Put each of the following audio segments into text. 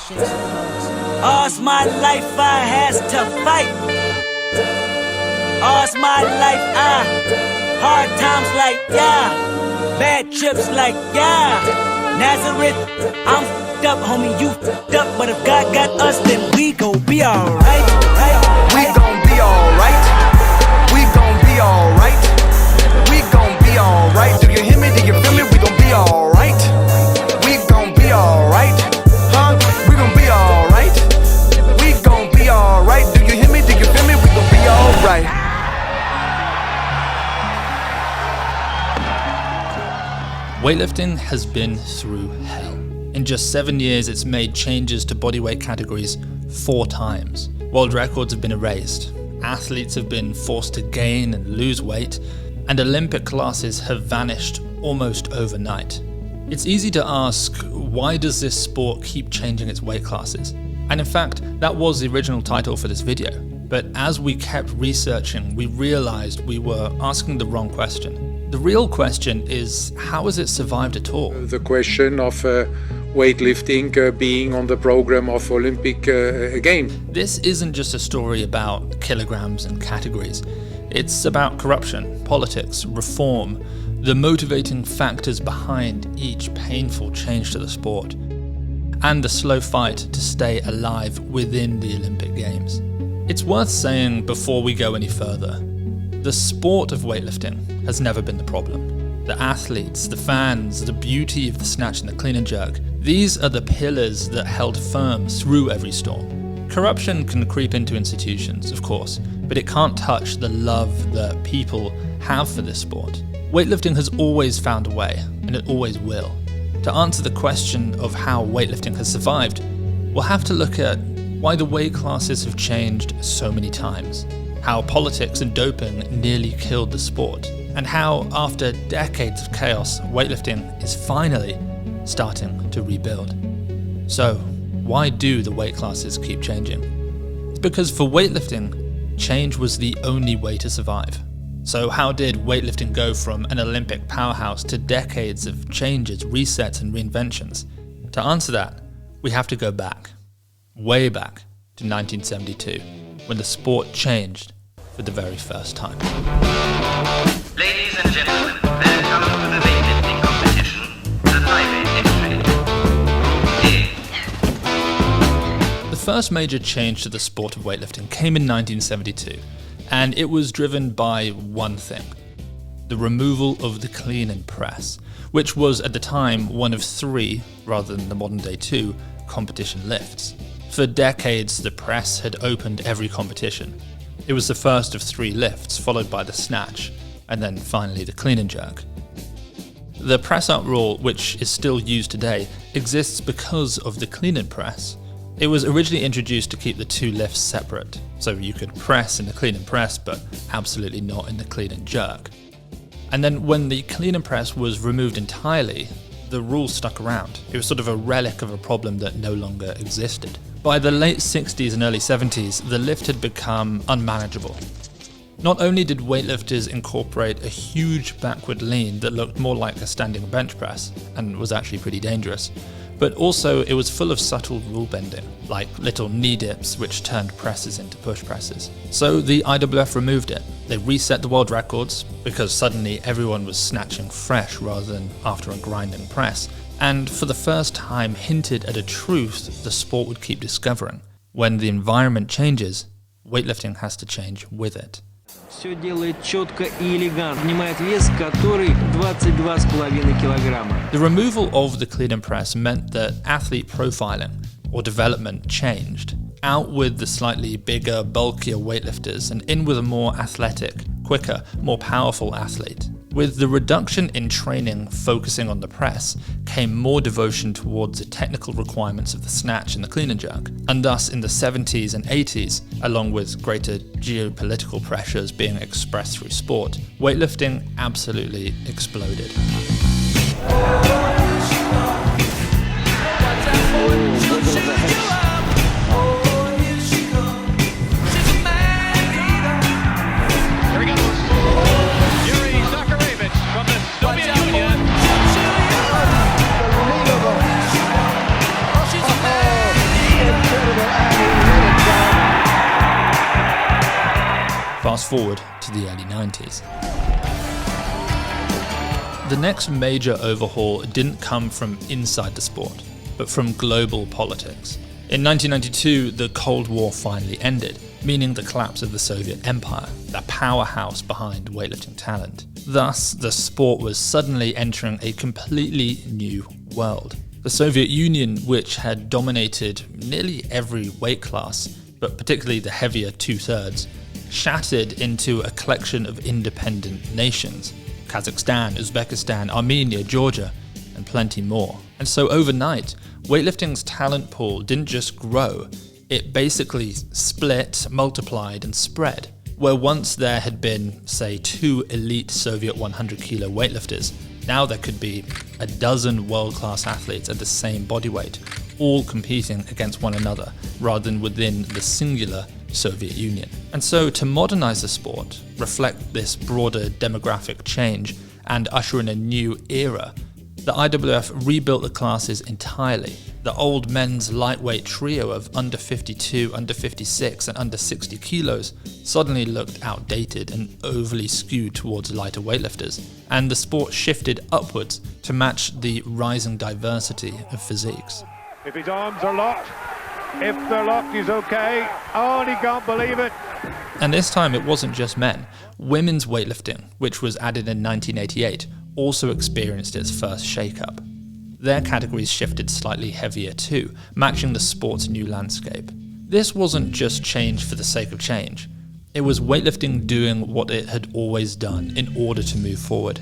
All's my life I has to fight. All's my life hard times like bad trips like Nazareth, I'm f***ed up, homie, you f***ed up. But if God got us, then we gon' be alright. We gon' be alright. We gon' be alright. We gon' be alright. Do you hear me? Do you feel me? We gon' be alright. We gon' be alright. Huh? We gon' be alright. We gon' be alright. Do you hear me? Do you feel me? We gon' be alright. Weightlifting has been through hell. In just 7 years, it's made changes to bodyweight categories 4 times. World records have been erased, athletes have been forced to gain and lose weight, and Olympic classes have vanished almost overnight. It's easy to ask, why does this sport keep changing its weight classes? And in fact, that was the original title for this video. But as we kept researching, we realized we were asking the wrong question. The real question is, how has it survived at all? The question of weightlifting being on the program of Olympic Games. This isn't just a story about kilograms and categories. It's about corruption, politics, reform, the motivating factors behind each painful change to the sport, and the slow fight to stay alive within the Olympic Games. It's worth saying before we go any further, the sport of weightlifting has never been the problem. The athletes, the fans, the beauty of the snatch and the clean and jerk, these are the pillars that held firm through every storm. Corruption can creep into institutions, of course, but it can't touch the love that people have for this sport. Weightlifting has always found a way, and it always will. To answer the question of how weightlifting has survived, we'll have to look at why the weight classes have changed so many times, how politics and doping nearly killed the sport, and how, after decades of chaos, weightlifting is finally starting to rebuild. So, why do the weight classes keep changing? It's because for weightlifting, change was the only way to survive. So how did weightlifting go from an Olympic powerhouse to decades of changes, resets, and reinventions? To answer that, we have to go back, way back to 1972, when the sport changed for the very first time. Ladies and gentlemen, welcome to the weightlifting competition, the 5-8 entry. The first major change to the sport of weightlifting came in 1972, and it was driven by one thing: the removal of the clean and press, which was at the time one of 3, rather than the modern day 2, competition lifts. For decades, the press had opened every competition. It was the first of 3 lifts, followed by the snatch, and then finally the clean and jerk. The press-up rule, which is still used today, exists because of the clean and press. It was originally introduced to keep the 2 lifts separate, so you could press in the clean and press, but absolutely not in the clean and jerk. And then when the clean and press was removed entirely, the rule stuck around. It was sort of a relic of a problem that no longer existed. By the late 60s and early 70s, the lift had become unmanageable. Not only did weightlifters incorporate a huge backward lean that looked more like a standing bench press, and was actually pretty dangerous, but also it was full of subtle rule bending, like little knee dips which turned presses into push presses. So the IWF removed it. They reset the world records, because suddenly everyone was snatching fresh rather than after a grinding press, and for the first time hinted at a truth the sport would keep discovering. When the environment changes, weightlifting has to change with it. Все делает четко и элегантно. Поднимает вес, который 22,5 килограмма. The removal of the clean and press meant that athlete profiling, or development, changed. Out with the slightly bigger, bulkier weightlifters, and in with a more athletic, quicker, more powerful athlete. With the reduction in training focusing on the press, came more devotion towards the technical requirements of the snatch and the clean and jerk. And thus, in the 70s and 80s, along with greater geopolitical pressures being expressed through sport, weightlifting absolutely exploded. Fast forward to the early 90s. The next major overhaul didn't come from inside the sport, but from global politics. In 1992, the Cold War finally ended, meaning the collapse of the Soviet Empire, the powerhouse behind weightlifting talent. Thus, the sport was suddenly entering a completely new world. The Soviet Union, which had dominated nearly every weight class, but particularly the heavier 2/3, shattered into a collection of independent nations: Kazakhstan, Uzbekistan, Armenia, Georgia, and plenty more. And so overnight, weightlifting's talent pool didn't just grow, it basically split, multiplied, and spread. Where once there had been, say, 2 elite Soviet 100 kilo weightlifters, now there could be a dozen world-class athletes at the same body weight, all competing against one another, rather than within the singular Soviet Union. And so to modernize the sport, reflect this broader demographic change, and usher in a new era, the IWF rebuilt the classes entirely. The old men's lightweight trio of under 52, under 56, and under 60 kilos suddenly looked outdated and overly skewed towards lighter weightlifters, and the sport shifted upwards to match the rising diversity of physiques. If his arms are locked, if they're locked, he's okay. Oh, and he can't believe it. And this time it wasn't just men. Women's weightlifting, which was added in 1988, also experienced its first shake-up. Their categories shifted slightly heavier too, matching the sport's new landscape. This wasn't just change for the sake of change. It was weightlifting doing what it had always done in order to move forward,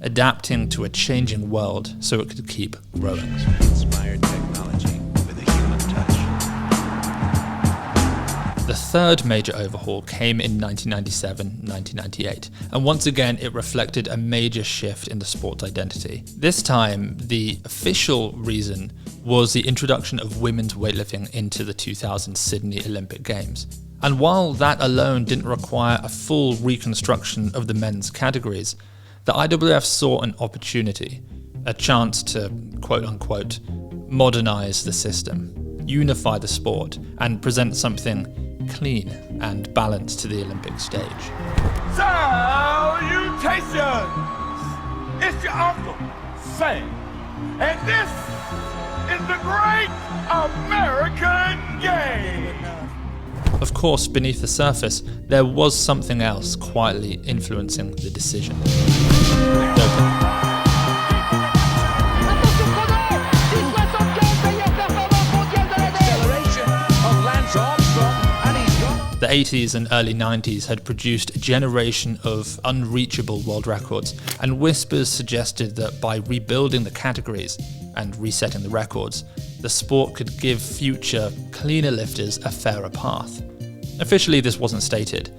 adapting to a changing world so it could keep growing. Inspired technology with a human touch. The third major overhaul came in 1997-1998, and once again it reflected a major shift in the sport's identity. This time, the official reason was the introduction of women's weightlifting into the 2000 Sydney Olympic Games. And while that alone didn't require a full reconstruction of the men's categories, the IWF saw an opportunity, a chance to, quote-unquote, modernize the system, unify the sport, and present something clean and balanced to the Olympic stage. Salutations! It's your uncle, Sam, and this is the Great American Game! Of course, beneath the surface, there was something else quietly influencing the decision. Doping. The 80s and early 90s had produced a generation of unreachable world records, and whispers suggested that by rebuilding the categories and resetting the records, the sport could give future, cleaner lifters a fairer path. Officially, this wasn't stated.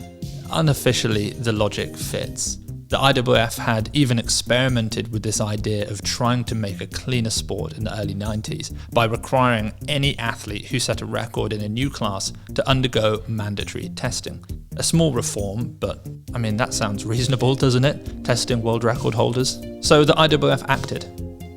Unofficially, the logic fits. The IWF had even experimented with this idea of trying to make a cleaner sport in the early 90s by requiring any athlete who set a record in a new class to undergo mandatory testing. A small reform, but I mean that sounds reasonable, doesn't it? Testing world record holders. So the IWF acted.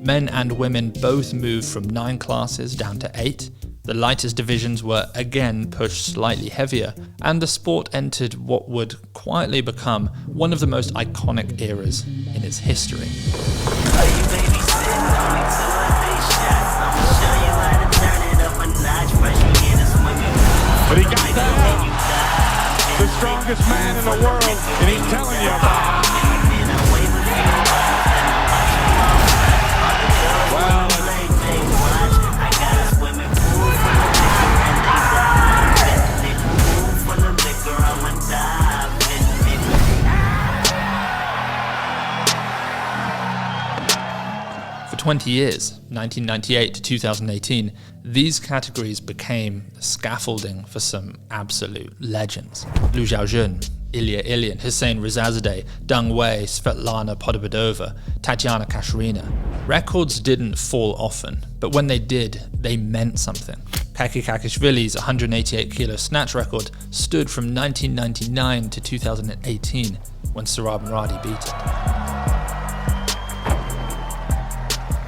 Men and women both moved from 9 classes down to 8. The lightest divisions were again pushed slightly heavier, and the sport entered what would quietly become one of the most iconic eras in its history. But he got that. The strongest man in the world, and he's telling you about it. For 20 years, 1998 to 2018, these categories became the scaffolding for some absolute legends. Liu Xiaojun, Ilya Ilyin, Hussein Rezazadeh, Deng Wei, Svetlana Podobedova, Tatiana Kasharina. Records didn't fall often, but when they did, they meant something. Kaki Kakishvili's 188 kilo snatch record stood from 1999 to 2018, when Saurabh Muradi beat it.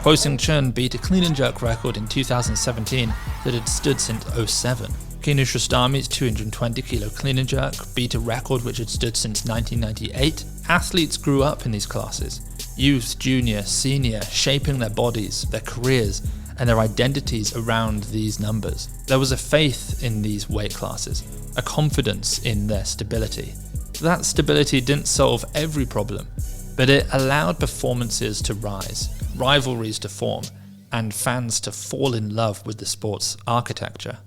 Ho Sing Chun beat a clean and jerk record in 2017 that had stood since 2007. Kinush Rostami's 220 kilo clean and jerk beat a record which had stood since 1998. Athletes grew up in these classes, youth, junior, senior, shaping their bodies, their careers, and their identities around these numbers. There was a faith in these weight classes, a confidence in their stability. That stability didn't solve every problem, but it allowed performances to rise, rivalries to form, and fans to fall in love with the sport's architecture.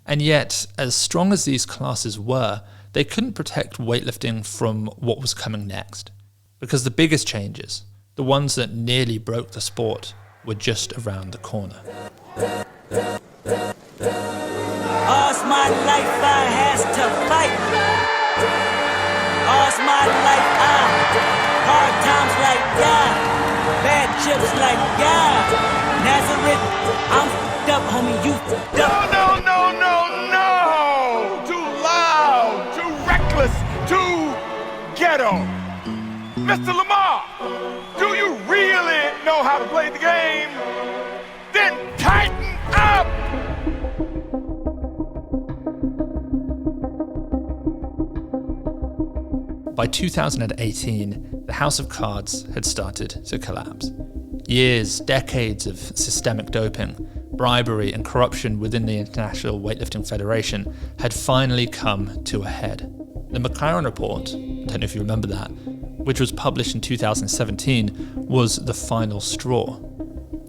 And yet, as strong as these classes were, they couldn't protect weightlifting from what was coming next. Because the biggest changes, the ones that nearly broke the sport, were just around the corner. All's my life I has to fight. All's my life hard times like bad trips like Nazareth, I'm f***ed up, homie, you f***ed up. No! Too loud, too reckless, too ghetto. Mr. Lamar, do you really know how to play the game? Then tighten up! By 2018, the House of Cards had started to collapse. Years, decades of systemic doping, bribery and corruption within the International Weightlifting Federation had finally come to a head. The McLaren Report, I don't know if you remember that, which was published in 2017, was the final straw.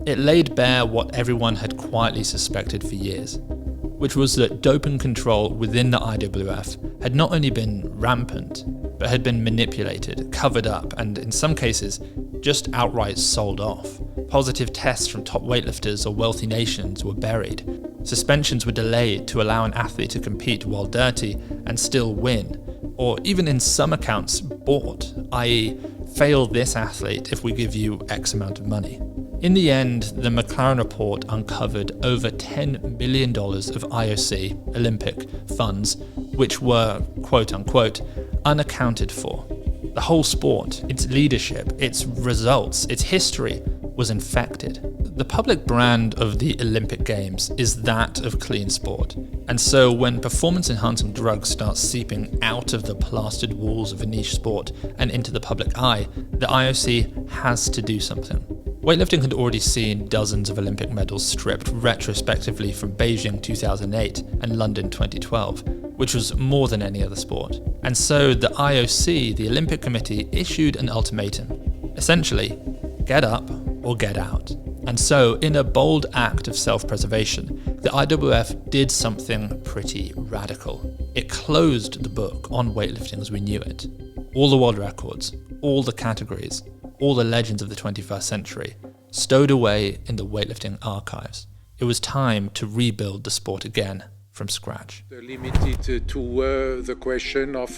It laid bare what everyone had quietly suspected for years, which was that doping control within the IWF had not only been rampant, but had been manipulated, covered up, and in some cases, just outright sold off. Positive tests from top weightlifters or wealthy nations were buried. Suspensions were delayed to allow an athlete to compete while dirty and still win, or even in some accounts, bought, i.e., fail this athlete if we give you X amount of money. In the end, the McLaren Report uncovered over $10 million of IOC, Olympic, funds, which were, quote-unquote, unaccounted for. The whole sport, its leadership, its results, its history was infected. The public brand of the Olympic Games is that of clean sport. And so when performance-enhancing drugs start seeping out of the plastered walls of a niche sport and into the public eye, the IOC has to do something. Weightlifting had already seen dozens of Olympic medals stripped retrospectively from Beijing 2008 and London 2012, which was more than any other sport. And so the IOC, the Olympic Committee, issued an ultimatum. Essentially, get up or get out. And so, in a bold act of self-preservation, the IWF did something pretty radical. It closed the book on weightlifting as we knew it. All the world records, all the categories, all the legends of the 21st century, stowed away in the weightlifting archives. It was time to rebuild the sport again from scratch. Limited to the question of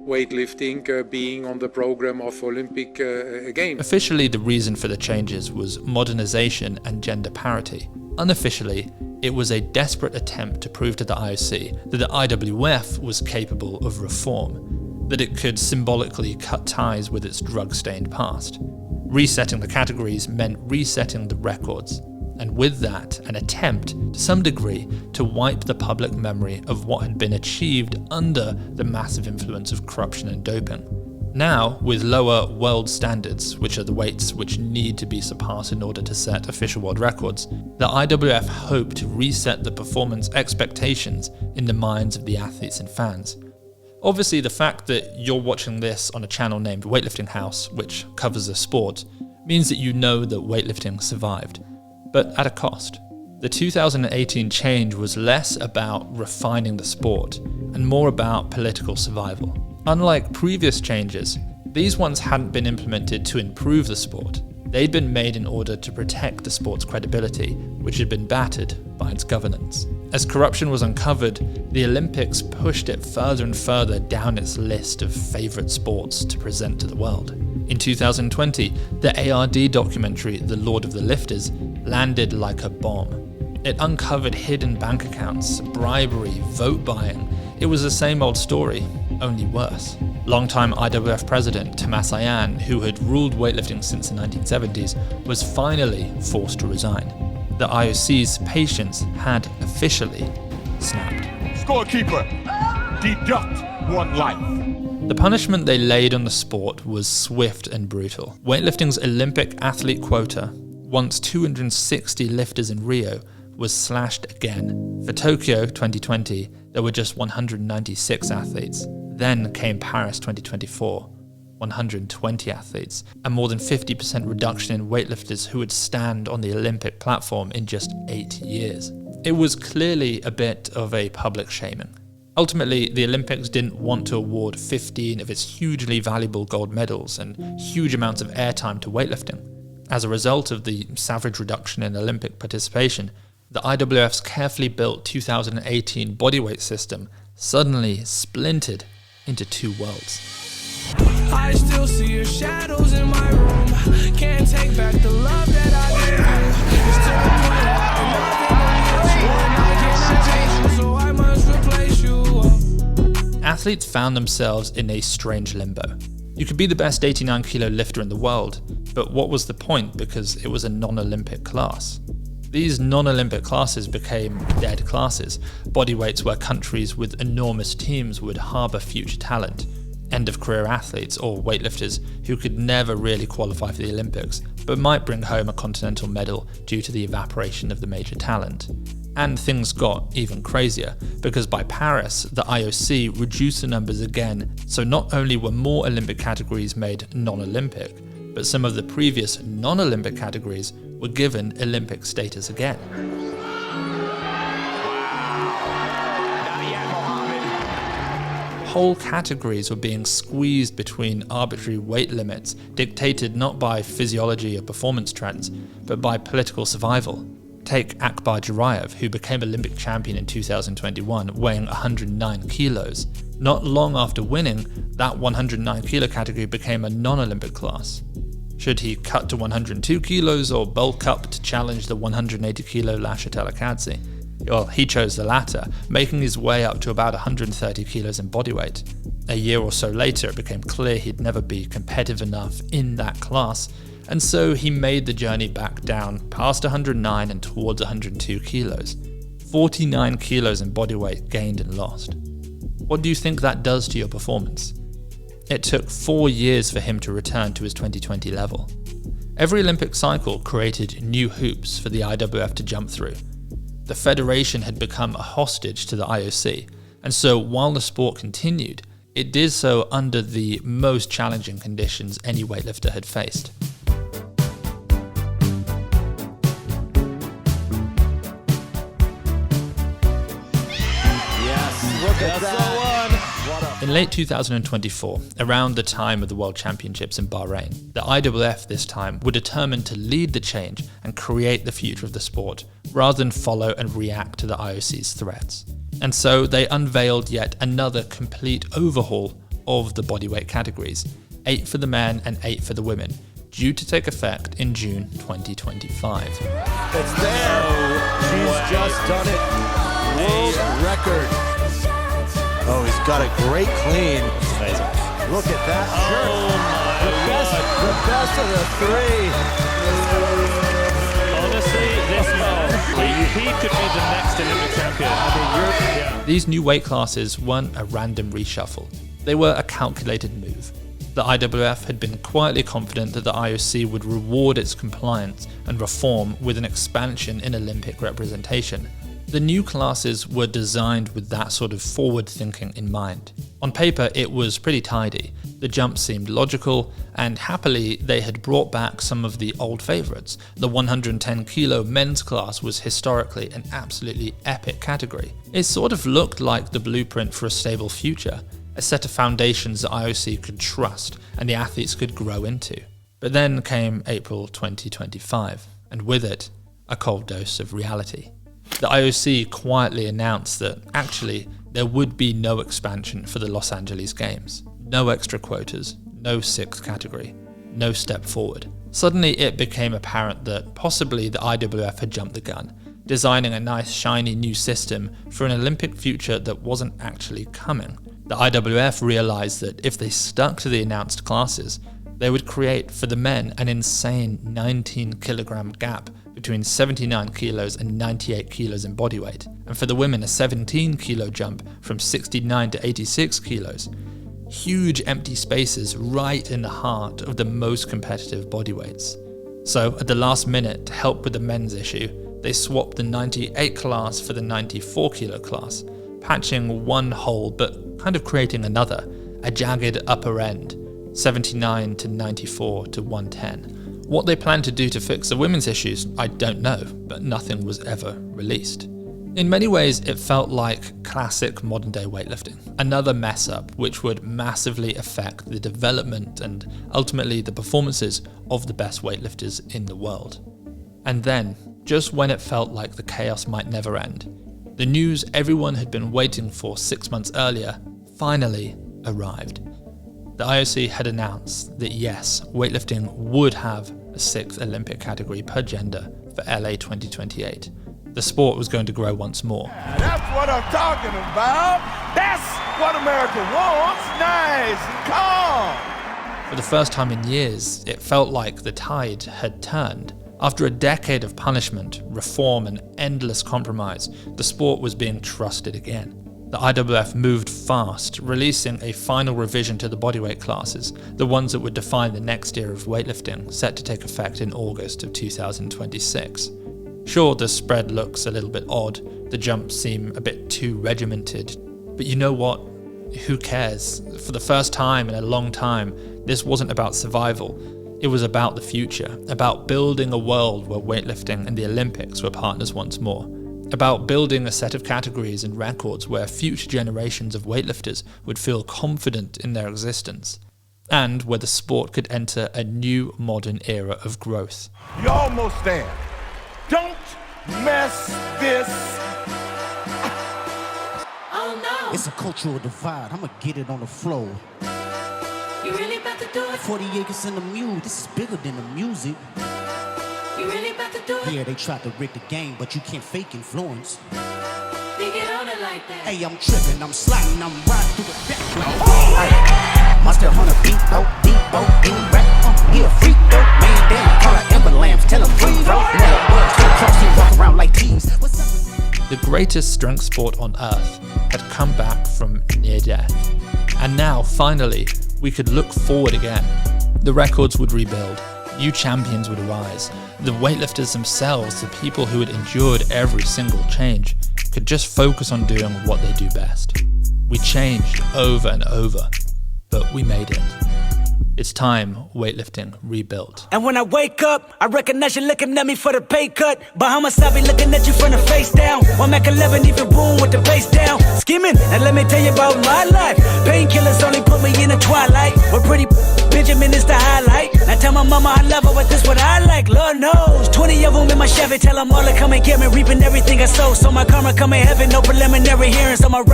weightlifting being on the program of Olympic Games. Officially, the reason for the changes was modernization and gender parity. Unofficially, it was a desperate attempt to prove to the IOC that the IWF was capable of reform, that it could symbolically cut ties with its drug-stained past. Resetting the categories meant resetting the records, and with that, an attempt, to some degree, to wipe the public memory of what had been achieved under the massive influence of corruption and doping. Now, with lower world standards, which are the weights which need to be surpassed in order to set official world records, the IWF hoped to reset the performance expectations in the minds of the athletes and fans. Obviously, the fact that you're watching this on a channel named Weightlifting House, which covers the sport, means that you know that weightlifting survived, but at a cost. The 2018 change was less about refining the sport and more about political survival. Unlike previous changes, these ones hadn't been implemented to improve the sport. They'd been made in order to protect the sport's credibility, which had been battered by its governance. As corruption was uncovered, the Olympics pushed it further and further down its list of favourite sports to present to the world. In 2020, the ARD documentary The Lord of the Lifters landed like a bomb. It uncovered hidden bank accounts, bribery, vote buying. It was the same old story, only worse. Longtime IWF president Tomas Ayan, who had ruled weightlifting since the 1970s, was finally forced to resign. The IOC's patience had officially snapped. Scorekeeper, deduct 1 life. The punishment they laid on the sport was swift and brutal. Weightlifting's Olympic athlete quota, once 260 lifters in Rio, was slashed again. For Tokyo 2020, there were just 196 athletes. Then came Paris 2024, 120 athletes, a more than 50% reduction in weightlifters who would stand on the Olympic platform in just 8 years. It was clearly a bit of a public shaming. Ultimately, the Olympics didn't want to award 15 of its hugely valuable gold medals and huge amounts of airtime to weightlifting. As a result of the savage reduction in Olympic participation, the IWF's carefully built 2018 bodyweight system suddenly splintered into 2 worlds. I still see your shadows in my room. Can't take back the love that I gave you. It's still a so I must replace you. Athletes found themselves in a strange limbo. You could be the best 89 kilo lifter in the world, but what was the point because it was a non-Olympic class? These non-Olympic classes became dead classes, bodyweights where countries with enormous teams would harbour future talent, end-of-career athletes or weightlifters who could never really qualify for the Olympics, but might bring home a continental medal due to the evaporation of the major talent. And things got even crazier, because by Paris, the IOC reduced the numbers again, so not only were more Olympic categories made non-Olympic, but some of the previous non-Olympic categories were given Olympic status again. Whole categories were being squeezed between arbitrary weight limits dictated not by physiology or performance trends, but by political survival. Take Akbar Jurayev, who became Olympic champion in 2021, weighing 109 kilos. Not long after winning, that 109 kilo category became a non-Olympic class. Should he cut to 102 kilos or bulk up to challenge the 180 kilo Lasha Telekadze? Well, he chose the latter, making his way up to about 130 kilos in bodyweight. A year or so later, it became clear he'd never be competitive enough in that class, and so he made the journey back down past 109 and towards 102 kilos. 49 kilos in bodyweight gained and lost. What do you think that does to your performance? It took 4 years for him to return to his 2020 level. Every Olympic cycle created new hoops for the IWF to jump through. The federation had become a hostage to the IOC, and so while the sport continued, it did so under the most challenging conditions any weightlifter had faced. Yes, look at that. In late 2024, around the time of the World Championships in Bahrain, the IWF this time were determined to lead the change and create the future of the sport, rather than follow and react to the IOC's threats. And so they unveiled yet another complete overhaul of the bodyweight categories, 8 for the men and 8 for the women, due to take effect in June 2025. It's there. She's just done it. World record. Oh, he's got a great clean. Amazing. Look at that shirt. The best of the 3. Honestly, this man, he could be the next Olympic champion. These new weight classes weren't a random reshuffle. They were a calculated move. The IWF had been quietly confident that the IOC would reward its compliance and reform with an expansion in Olympic representation. The new classes were designed with that sort of forward thinking in mind. On paper, it was pretty tidy. The jumps seemed logical, and happily, they had brought back some of the old favourites. The 110 kilo men's class was historically an absolutely epic category. It sort of looked like the blueprint for a stable future, a set of foundations the IOC could trust and the athletes could grow into. But then came April 2025, and with it, a cold dose of reality. The IOC quietly announced that, actually, there would be no expansion for the Los Angeles Games. No extra quotas, no 6th category, no step forward. Suddenly it became apparent that possibly the IWF had jumped the gun, designing a nice shiny new system for an Olympic future that wasn't actually coming. The IWF realised that if they stuck to the announced classes, They would create for the men an insane 19 kilogram gap between 79 kilos and 98 kilos in body weight, and for the women a 17 kilo jump from 69 to 86 kilos. Huge empty spaces right in the heart of the most competitive body weights. So at the last minute, to help with the men's issue, they swapped the 98 class for the 94 kilo class, patching one hole but kind of creating another, a jagged upper end, 79 to 94 to 110. What they planned to do to fix the women's issues, I don't know, but nothing was ever released. In many ways, it felt like classic modern-day weightlifting, another mess-up which would massively affect the development and ultimately the performances of the best weightlifters in the world. And then, just when it felt like the chaos might never end, the news everyone had been waiting for 6 months earlier finally arrived. The IOC had announced that yes, weightlifting would have a 6th Olympic category per gender for LA 2028. The sport was going to grow once more. That's what I'm talking about. That's what America wants. Nice and calm. For the first time in years, it felt like the tide had turned. After a decade of punishment, reform, and endless compromise, the sport was being trusted again. The IWF moved fast, releasing a final revision to the bodyweight classes, the ones that would define the next era of weightlifting, set to take effect in August of 2026. Sure, the spread looks a little bit odd, the jumps seem a bit too regimented, but you know what? Who cares? For the first time in a long time, this wasn't about survival. It was about the future, about building a world where weightlifting and the Olympics were partners once more, about building a set of categories and records where future generations of weightlifters would feel confident in their existence, and where the sport could enter a new modern era of growth. You're almost there. Don't mess this. Oh no! It's a cultural divide. I'ma get it on the floor. You really about to do it? 40 acres in the mule. This is bigger than the music. You really about to do it? Yeah, they tried to rig the game, but you can't fake influence. They get on it like that. Hey, I'm tripping, I'm sliding, I'm riding through the back. Monster hunter, deep boat, any rap. He a freak, dope man, damn. Call her Ember Lambs, tell him free, bro. Walk around like teams. The greatest strength sport on earth had come back from near death. And now, finally, we could look forward again. The records would rebuild. New champions would arise. The weightlifters themselves, the people who had endured every single change, could just focus on doing what they do best. We changed over and over, but we made it. It's time weightlifting rebuilt. And when I wake up, I recognize you looking at me for the pay cut. Bahamas, I be looking at you from the face down. One Mac 11, even boom with the bass down. Skimming, and let me tell you about my life. Painkillers only put me in the twilight. We're pretty Benjamin is the highlight. Now tell my mama I love her, but this what I like. Lord knows, 20 of them in my Chevy. Tell them all to come and get me, reaping everything I sow. So my karma come in heaven, no preliminary hearings on my record.